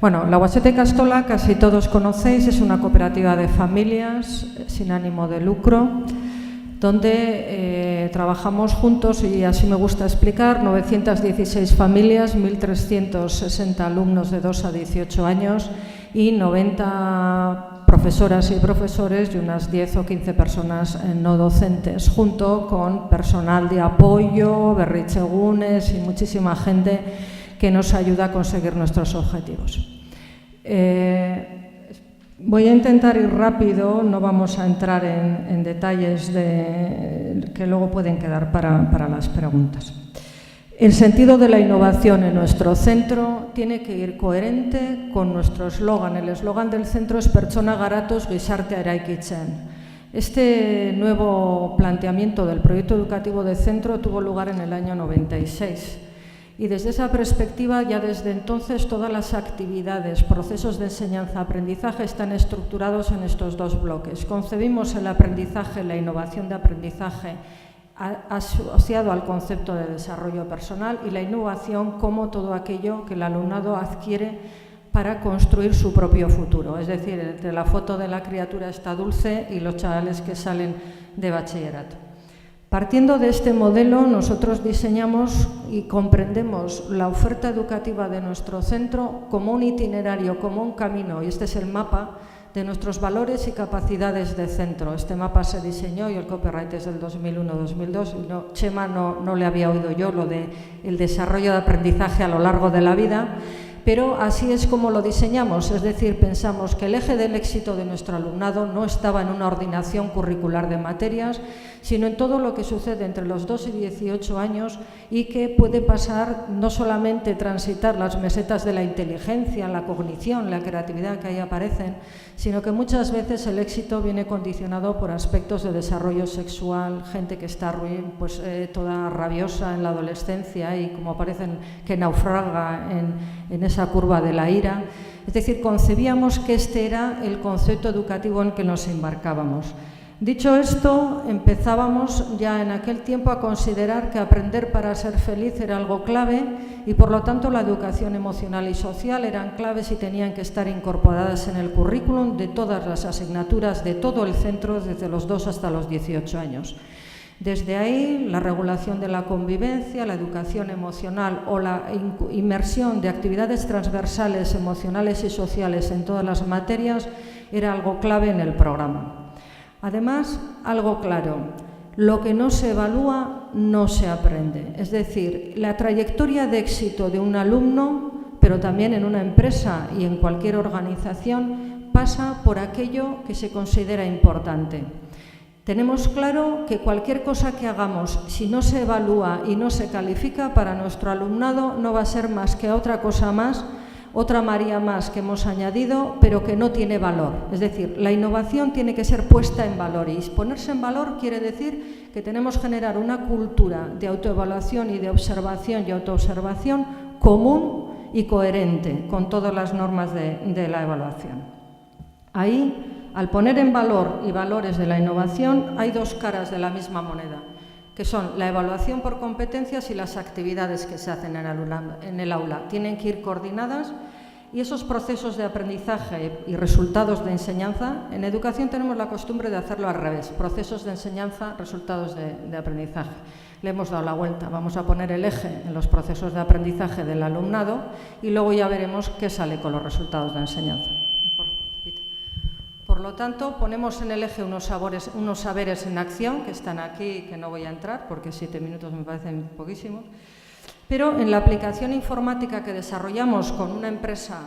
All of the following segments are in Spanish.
Bueno, la Guacheta Ikastola, casi todos conocéis, es una cooperativa de familias sin ánimo de lucro, donde trabajamos juntos, y así me gusta explicar, 916 familias, 1.360 alumnos de 2 a 18 años y 90 profesoras y profesores y unas 10 o 15 personas no docentes, junto con personal de apoyo, berritzegunes y muchísima gente que nos ayuda a conseguir nuestros objetivos. Voy a intentar ir rápido, no vamos a entrar en detalles que luego pueden quedar para las preguntas. El sentido de la innovación en nuestro centro tiene que ir coherente con nuestro eslogan. El eslogan del centro es Pertsona garatus gizartea eraikitzen. Este nuevo planteamiento del proyecto educativo de centro tuvo lugar en el año 96. Y desde esa perspectiva, ya desde entonces, todas las actividades, procesos de enseñanza-aprendizaje están estructurados en estos dos bloques. Concebimos el aprendizaje, la innovación de aprendizaje asociado al concepto de desarrollo personal y la innovación como todo aquello que el alumnado adquiere para construir su propio futuro. Es decir, entre la foto de la criatura está Dulce y los chavales que salen de bachillerato. Partiendo de este modelo, nosotros diseñamos y comprendemos la oferta educativa de nuestro centro como un itinerario, como un camino, y este es el mapa de nuestros valores y capacidades de centro. Este mapa se diseñó y el copyright es del 2001-2002. Chema no le había oído yo lo de el desarrollo de aprendizaje a lo largo de la vida, pero así es como lo diseñamos, es decir, pensamos que el eje del éxito de nuestro alumnado no estaba en una ordenación curricular de materias, sino en todo lo que sucede entre los 2 y 18 años y que puede pasar no solamente transitar las mesetas de la inteligencia, la cognición, la creatividad que ahí aparecen, sino que muchas veces el éxito viene condicionado por aspectos de desarrollo sexual, gente que está toda rabiosa en la adolescencia y como aparecen que naufraga en esa curva de la ira. Es decir, concebíamos que este era el concepto educativo en que nos embarcábamos. Dicho esto, empezábamos ya en aquel tiempo a considerar que aprender para ser feliz era algo clave y, por lo tanto, la educación emocional y social eran claves y tenían que estar incorporadas en el currículum de todas las asignaturas de todo el centro, desde los 2 hasta los 18 años. Desde ahí, la regulación de la convivencia, la educación emocional o la inmersión de actividades transversales, emocionales y sociales en todas las materias era algo clave en el programa. Además, algo claro, lo que no se evalúa no se aprende. Es decir, la trayectoria de éxito de un alumno, pero también en una empresa y en cualquier organización, pasa por aquello que se considera importante. Tenemos claro que cualquier cosa que hagamos, si no se evalúa y no se califica, para nuestro alumnado no va a ser más que otra cosa más, otra María más que hemos añadido, pero que no tiene valor. Es decir, la innovación tiene que ser puesta en valor, y ponerse en valor quiere decir que tenemos que generar una cultura de autoevaluación y de observación y autoobservación común y coherente con todas las normas de la evaluación. Ahí, al poner en valor y valores de la innovación, hay dos caras de la misma moneda, que son la evaluación por competencias y las actividades que se hacen en el aula. Tienen que ir coordinadas y esos procesos de aprendizaje y resultados de enseñanza, en educación tenemos la costumbre de hacerlo al revés, procesos de enseñanza, resultados de aprendizaje. Le hemos dado la vuelta, vamos a poner el eje en los procesos de aprendizaje del alumnado y luego ya veremos qué sale con los resultados de enseñanza. Por lo tanto, ponemos en el eje unos saberes en acción, que están aquí, que no voy a entrar, porque 7 minutos me parecen poquísimos, pero en la aplicación informática que desarrollamos con una empresa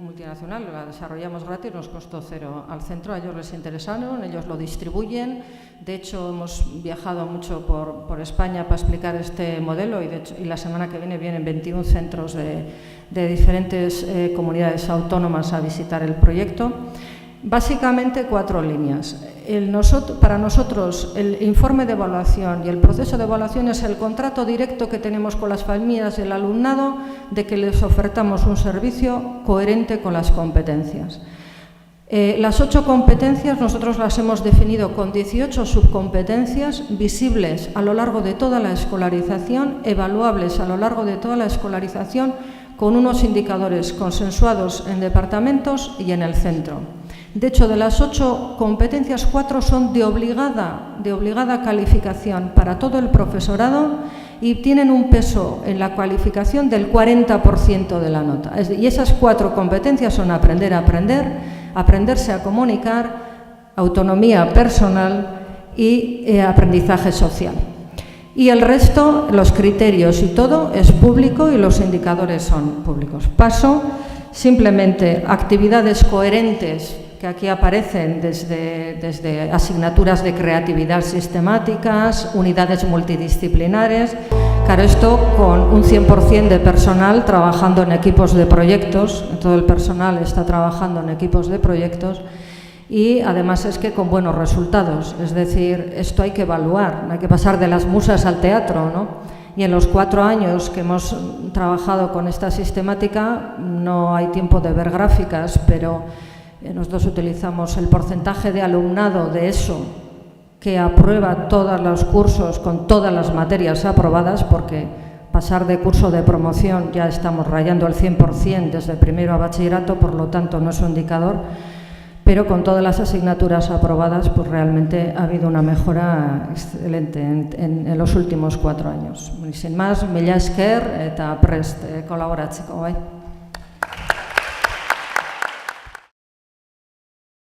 multinacional, la desarrollamos gratis, nos costó 0 al centro, a ellos les interesaron, ellos lo distribuyen. De hecho, hemos viajado mucho por España para explicar este modelo y la semana que vienen 21 centros de diferentes comunidades autónomas a visitar el proyecto. Básicamente 4 líneas. Para nosotros el informe de evaluación y el proceso de evaluación es el contrato directo que tenemos con las familias y el alumnado de que les ofertamos un servicio coherente con las competencias. Las 8 competencias nosotros las hemos definido con 18 subcompetencias visibles a lo largo de toda la escolarización, evaluables a lo largo de toda la escolarización, con unos indicadores consensuados en departamentos y en el centro. De hecho, de las 8 competencias, 4 son de obligada calificación para todo el profesorado y tienen un peso en la cualificación del 40% de la nota. Y esas 4 competencias son aprender a aprender, aprenderse a comunicar, autonomía personal y aprendizaje social. Y el resto, los criterios y todo, es público y los indicadores son públicos. Paso simplemente actividades coherentes que aquí aparecen desde asignaturas de creatividad sistemáticas, unidades multidisciplinares. Claro, esto con un 100% de personal trabajando en equipos de proyectos, todo el personal está trabajando en equipos de proyectos. Y además es que con buenos resultados, es decir, esto hay que evaluar, hay que pasar de las musas al teatro, ¿no? Y en los 4 años que hemos trabajado con esta sistemática no hay tiempo de ver gráficas, pero nosotros utilizamos el porcentaje de alumnado de eso que aprueba todos los cursos con todas las materias aprobadas, porque pasar de curso de promoción ya estamos rayando el 100% desde primero a bachillerato, por lo tanto no es un indicador. Pero con todas las asignaturas aprobadas, pues realmente ha habido una mejora excelente en los últimos 4 años. Sin más, mila esker eta prest kolaboratzeko, bai.